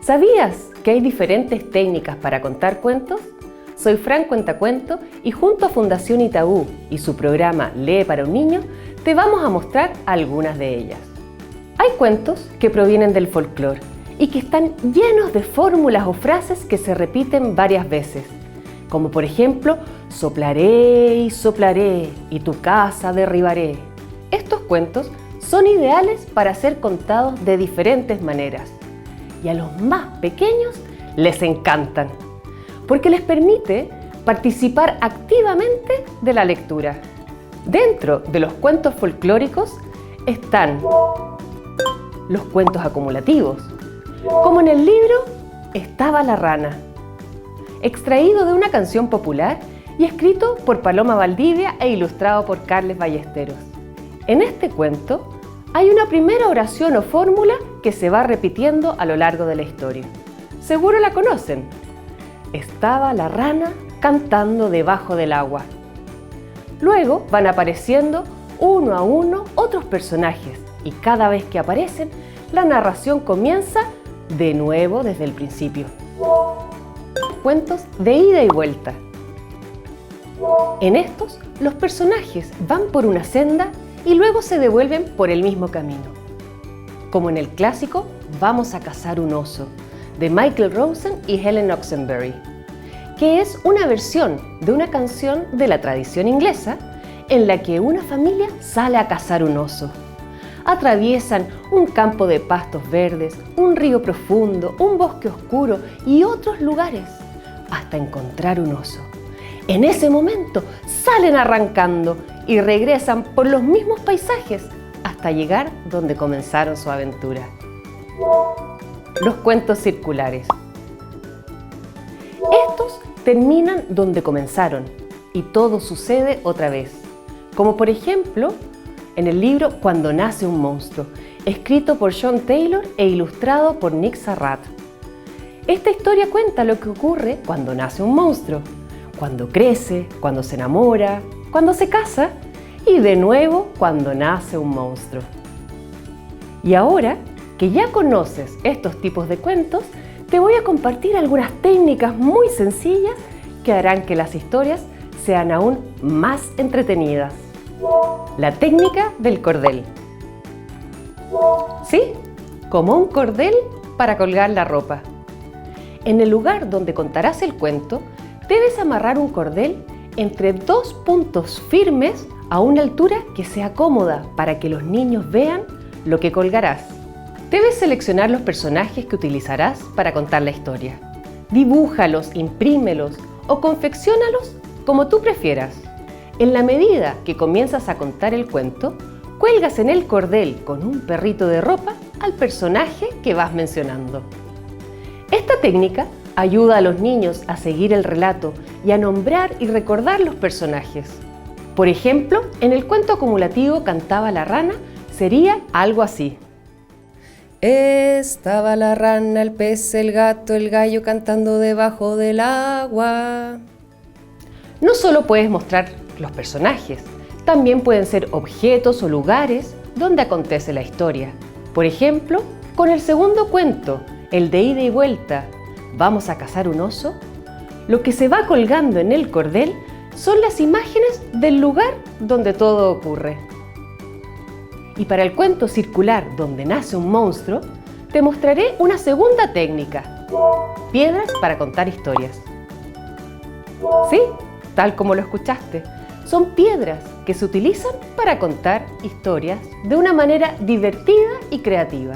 ¿Sabías que hay diferentes técnicas para contar cuentos? Soy Fran Cuentacuento y junto a Fundación Itaú y su programa Lee para un niño, te vamos a mostrar algunas de ellas. Hay cuentos que provienen del folclore y que están llenos de fórmulas o frases que se repiten varias veces, como por ejemplo, soplaré y tu casa derribaré. Estos cuentos son ideales para ser contados de diferentes maneras y a los más pequeños les encantan, porque les permite participar activamente de la lectura. Dentro de los cuentos folclóricos están los cuentos acumulativos, como en el libro Estaba la rana, extraído de una canción popular y escrito por Paloma Valdivia e ilustrado por Carles Ballesteros. En este cuento hay una primera oración o fórmula que se va repitiendo a lo largo de la historia. Seguro la conocen. Estaba la rana cantando debajo del agua. Luego van apareciendo uno a uno otros personajes y cada vez que aparecen, la narración comienza de nuevo desde el principio. Cuentos de ida y vuelta. En estos, los personajes van por una senda y luego se devuelven por el mismo camino. Como en el clásico Vamos a cazar un oso, de Michael Rosen y Helen Oxenbury, que es una versión de una canción de la tradición inglesa en la que una familia sale a cazar un oso. Atraviesan un campo de pastos verdes, un río profundo, un bosque oscuro y otros lugares hasta encontrar un oso. En ese momento salen arrancando y regresan por los mismos paisajes hasta llegar donde comenzaron su aventura. Los cuentos circulares. Estos terminan donde comenzaron y todo sucede otra vez, como por ejemplo en el libro Cuando nace un monstruo, escrito por John Taylor e ilustrado por Nick Sarrat. Esta historia cuenta lo que ocurre cuando nace un monstruo, cuando crece, cuando se enamora, cuando se casa y de nuevo cuando nace un monstruo. Y ahora que ya conoces estos tipos de cuentos, te voy a compartir algunas técnicas muy sencillas que harán que las historias sean aún más entretenidas. La técnica del cordel. ¿Sí? Como un cordel para colgar la ropa. En el lugar donde contarás el cuento, debes amarrar un cordel entre dos puntos firmes a una altura que sea cómoda para que los niños vean lo que colgarás. Debes seleccionar los personajes que utilizarás para contar la historia. Dibújalos, imprímelos o confecciónalos como tú prefieras. En la medida que comienzas a contar el cuento, cuelgas en el cordel con un perrito de ropa al personaje que vas mencionando. Esta técnica ayuda a los niños a seguir el relato y a nombrar y recordar los personajes. Por ejemplo, en el cuento acumulativo Cantaba la rana, sería algo así. Estaba la rana, el pez, el gato, el gallo cantando debajo del agua. No solo puedes mostrar los personajes, también pueden ser objetos o lugares donde acontece la historia. Por ejemplo, con el segundo cuento, el de ida y vuelta, Vamos a cazar un oso, lo que se va colgando en el cordel son las imágenes del lugar donde todo ocurre. Y para el cuento circular donde nace un monstruo, te mostraré una segunda técnica: piedras para contar historias. Sí, tal como lo escuchaste, son piedras que se utilizan para contar historias de una manera divertida y creativa.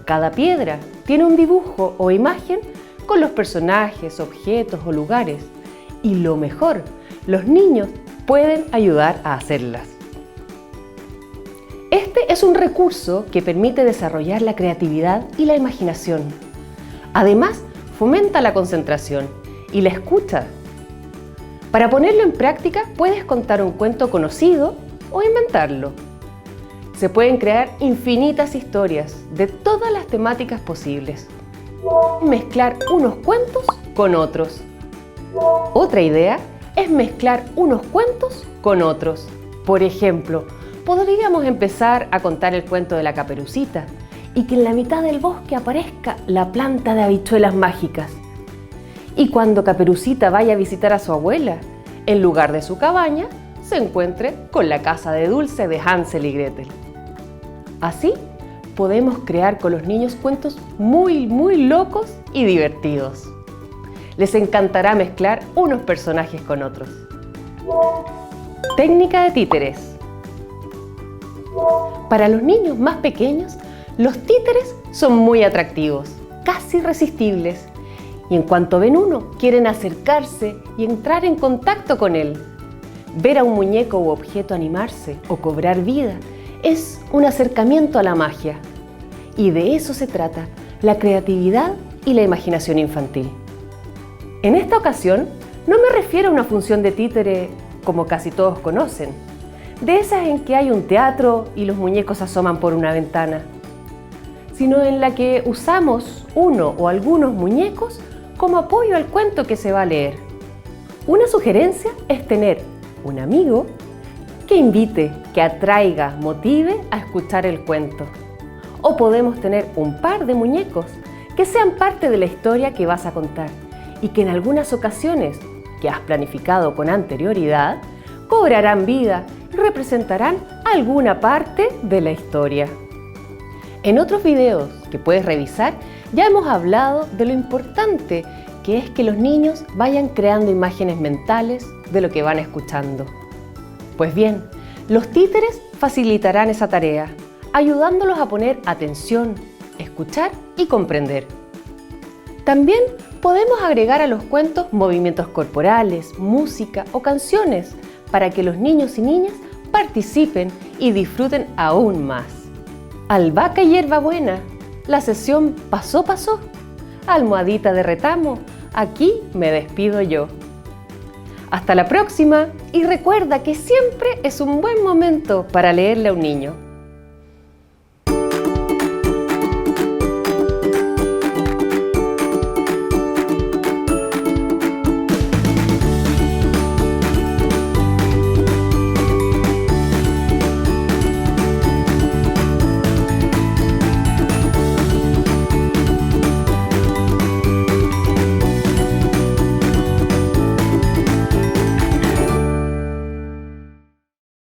Cada piedra tiene un dibujo o imagen con los personajes, objetos o lugares, y lo mejor, los niños pueden ayudar a hacerlas. Este es un recurso que permite desarrollar la creatividad y la imaginación. Además, fomenta la concentración y la escucha. Para ponerlo en práctica, puedes contar un cuento conocido o inventarlo. Se pueden crear infinitas historias de todas las temáticas posibles. Mezclar unos cuentos con otros. Otra idea es mezclar unos cuentos con otros. Por ejemplo, podríamos empezar a contar el cuento de la Caperucita y que en la mitad del bosque aparezca la planta de habichuelas mágicas. Y cuando Caperucita vaya a visitar a su abuela, en lugar de su cabaña, se encuentre con la casa de dulce de Hansel y Gretel. Así podemos crear con los niños cuentos muy locos y divertidos. Les encantará mezclar unos personajes con otros. Técnica de títeres. Para los niños más pequeños, los títeres son muy atractivos, casi irresistibles, y en cuanto ven uno, quieren acercarse y entrar en contacto con él. Ver a un muñeco u objeto animarse o cobrar vida es un acercamiento a la magia. Y de eso se trata la creatividad y la imaginación infantil. En esta ocasión, no me refiero a una función de títere como casi todos conocen, de esas en que hay un teatro y los muñecos asoman por una ventana, sino en la que usamos uno o algunos muñecos como apoyo al cuento que se va a leer. Una sugerencia es tener un amigo que invite, que atraiga, motive a escuchar el cuento. O podemos tener un par de muñecos que sean parte de la historia que vas a contar y que en algunas ocasiones, que has planificado con anterioridad, cobrarán vida y representarán alguna parte de la historia. En otros videos que puedes revisar, ya hemos hablado de lo importante que es que los niños vayan creando imágenes mentales de lo que van escuchando. Pues bien, los títeres facilitarán esa tarea, ayudándolos a poner atención, escuchar y comprender. También podemos agregar a los cuentos movimientos corporales, música o canciones para que los niños y niñas participen y disfruten aún más. Albahaca y hierbabuena, la sesión pasó. Almohadita de retamo, aquí me despido yo. Hasta la próxima y recuerda que siempre es un buen momento para leerle a un niño.